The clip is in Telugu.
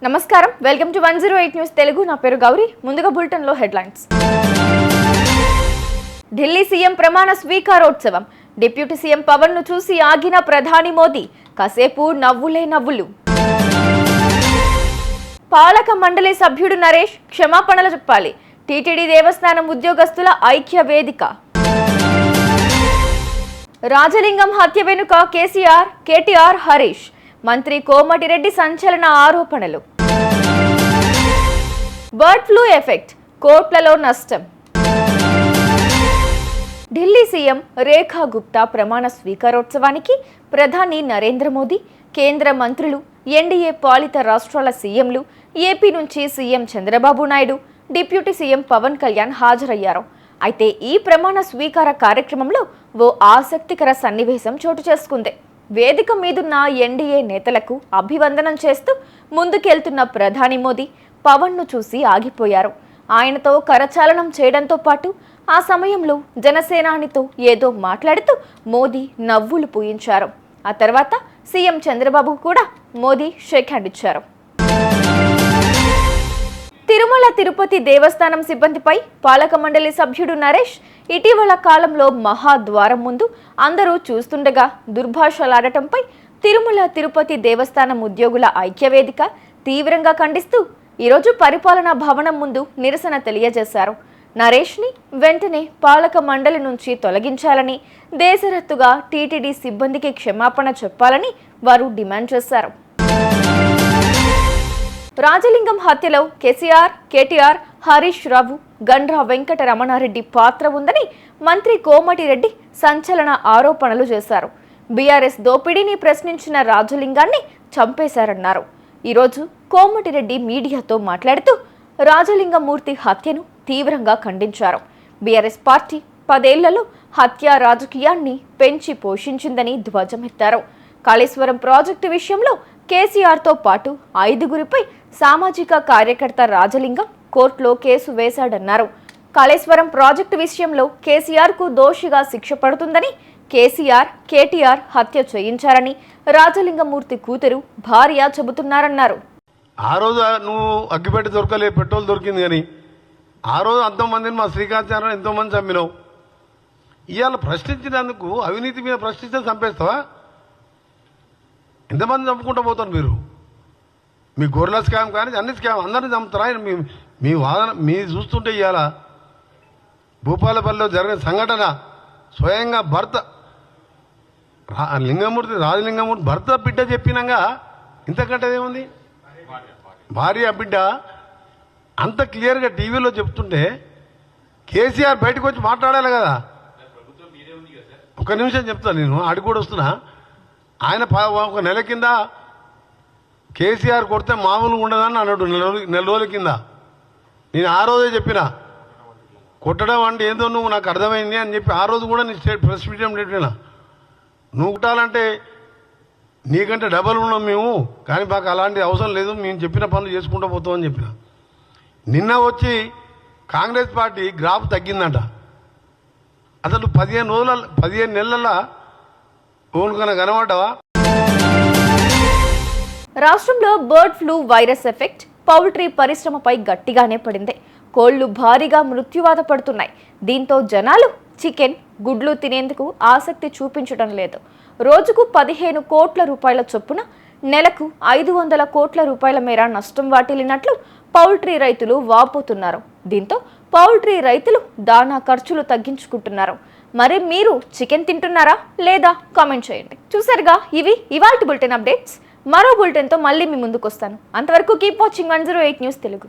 నమస్కారం, వెల్కమ్ టు 108 న్యూస్ తెలుగు. నా పేరు గౌరీ. ముందుగా బులెటిన్ లో హెడ్లైన్స్. ఢిల్లీ సీఎం ప్రమాణ స్వీకారోత్సవం. డిప్యూటీ సీఎం పవన్ ను చూసి ఆగిన ప్రధాని మోదీ. కాసేపు నవ్వులే నవ్వులు. పాలక మండలి సభ్యుడు నరేష్ క్షమాపణలు చెప్పాలి. టీటీడీ దేవస్థానం ఉద్యోగస్తుల ఐక్య వేదిక. రాజలింగం హత్య వెనుక కేసీఆర్, కేటీఆర్, హరీష్. మంత్రి కోమటిరెడ్డి సంచలన ఆరోపణలు. బర్డ్ ఫ్లూ ఎఫెక్ట్, కోట్లలో నష్టం. ఢిల్లీ సీఎం రేఖా గుప్తా ప్రమాణ స్వీకారోత్సవానికి ప్రధాని నరేంద్ర మోదీ, కేంద్ర మంత్రులు, ఎన్డీఏ పాలిత రాష్ట్రాల సీఎంలు, ఏపీ నుంచి CM Chandrababu Naidu, deputy CM Pawan Kalyan హాజరయ్యారు. అయితే ఈ ప్రమాణ స్వీకార కార్యక్రమంలో ఓ ఆసక్తికర సన్నివేశం చోటు చేసుకుంది. వేదిక మీదున్న ఎన్డీఏ నేతలకు అభివందనం చేస్తూ ముందుకెళ్తున్న ప్రధాని మోదీ పవన్ ను చూసి ఆగిపోయారు. ఆయనతో కరచాలనం చేయడంతో పాటు ఆ సమయంలో జనసేనానితో ఏదో మాట్లాడుతూ మోదీ నవ్వులు పూయించారు. ఆ తర్వాత సీఎం చంద్రబాబు కూడా మోదీ షేక్ హ్యాండ్ ఇచ్చారు. తిరుమల తిరుపతి దేవస్థానం సిబ్బందిపై పాలక మండలి సభ్యుడు నరేష్ ఇటీవల కాలంలో మహాద్వారం ముందు అందరూ చూస్తుండగా దుర్భాషలాడటంపై తిరుమల తిరుపతి దేవస్థానం ఉద్యోగుల ఐక్యవేదిక తీవ్రంగా ఖండిస్తూ ఈరోజు పరిపాలనా భవనం ముందు నిరసన తెలియజేశారు. నరేష్ని వెంటనే పాలక మండలి నుంచి తొలగించాలని, దేశరత్తుగా టీటీడీ సిబ్బందికి క్షమాపణ చెప్పాలని వారు డిమాండ్ చేశారు. రాజలింగం హత్యలో కేసీఆర్, కేటీఆర్, హరీష్ రావు, గండ్రా వెంకట రమణారెడ్డి పాత్ర ఉందని మంత్రి కోమటిరెడ్డి సంచలన ఆరోపణలు చేశారు. బీఆర్ఎస్ దోపిడీని ప్రశ్నించిన రాజలింగాన్ని చంపేశారన్నారు. ఈరోజు కోమటిరెడ్డి మీడియాతో మాట్లాడుతూ రాజలింగమూర్తి హత్యను తీవ్రంగా ఖండించారు. బీఆర్ఎస్ పార్టీ 10 ఏళ్లలో హత్య రాజకీయాన్ని పెంచి పోషించిందని ధ్వజమెత్తారు. కాళేశ్వరం ప్రాజెక్టు విషయంలో కేసీఆర్తో పాటు 5గురిపై సామాజిక కార్యకర్త రాజలింగం కోర్టులో కేసు వేశాడన్నారు. కాళేశ్వరం ప్రాజెక్టు విషయంలో కేసీఆర్కు దోషిగా శిక్ష పడుతుందని, కేసీఆర్, కేటీఆర్ హత్య చేయించారని రాజలింగమూర్తి కూతురు, భార్య చెబుతున్నారన్నారు. ఆ రోజు నువ్వు అగ్గిపెట్టి దొరకలే, పెట్రోల్ దొరికింది కానీ ఆ రోజు అంతమందిని మా శ్రీకాంత్ ఎంతోమంది చంపినావు. ఇవాళ ప్రశ్నించినందుకు అవినీతి మీద ప్రశ్నిస్తే చంపేస్తావా? ఎంతమంది చంపుకుంటూ పోతారు మీరు? మీ గొర్రెల స్కామ్ కానీ అన్ని స్కామ్ అందరినీ చంపుతారా? మీ వాదన మీ చూస్తుంటే ఇవాళ భూపాలపల్లిలో జరిగిన సంఘటన స్వయంగా భర్త రాజలింగమూర్తి భర్త బిడ్డ చెప్పినాక ఇంతకంటే ఏముంది? భార్య బిడ్డ అంత క్లియర్గా టీవీలో చెప్తుంటే కేసీఆర్ బయటకు వచ్చి మాట్లాడాలి కదా. ఒక నిమిషం చెప్తాను, నేను ఆడికి కూడా వస్తున్నా. ఆయన ఒక నెల కింద కేసీఆర్ కొడితే మామూలుగా ఉండదని అన్నాడు. నెల రోజుల కింద నేను ఆ రోజే చెప్పిన, కొట్టడం అంటే ఏందో నువ్వు నాకు అర్థమైంది అని చెప్పి ఆ రోజు కూడా నీ ప్రెస్ మీడియం చెప్పిన. నువ్వు కొట్టాలంటే నీకంటే డబల్ ఉన్నాం మేము, కానీ మాకు అలాంటి అవసరం లేదు, మేము చెప్పిన పనులు చేసుకుంటూ పోతామని చెప్పిన. నిన్న వచ్చి కాంగ్రెస్ పార్టీ గ్రాఫ్ తగ్గిందంట. అసలు 15 నెలల ఓన్కన్నా కనబడ్డావా? రాష్ట్రంలో bird flu virus effect poultry పరిశ్రమపై గట్టిగానే పడింది. కోళ్లు భారీగా మృత్యువాత పడుతున్నాయి. దీంతో జనాలు చికెన్, గుడ్లు తినేందుకు ఆసక్తి చూపించడం లేదు. రోజుకు 15 కోట్ల రూపాయల చొప్పున నెలకు 500 కోట్ల రూపాయల మేర నష్టం వాటిల్లినట్లు పౌల్ట్రీ రైతులు వాపోతున్నారు. దీంతో పౌల్ట్రీ రైతులు దానా ఖర్చులు తగ్గించుకుంటున్నారు. మరి మీరు చికెన్ తింటున్నారా లేదా? కామెంట్ చేయండి. చూసారుగా, ఇవి ఇవాల్టి బులెటిన్ అప్డేట్స్. మరో బులెటిన్తో మళ్ళీ మీ ముందుకు వస్తాను. అంతవరకు కీప్ వాచింగ్ 108 న్యూస్ తెలుగు.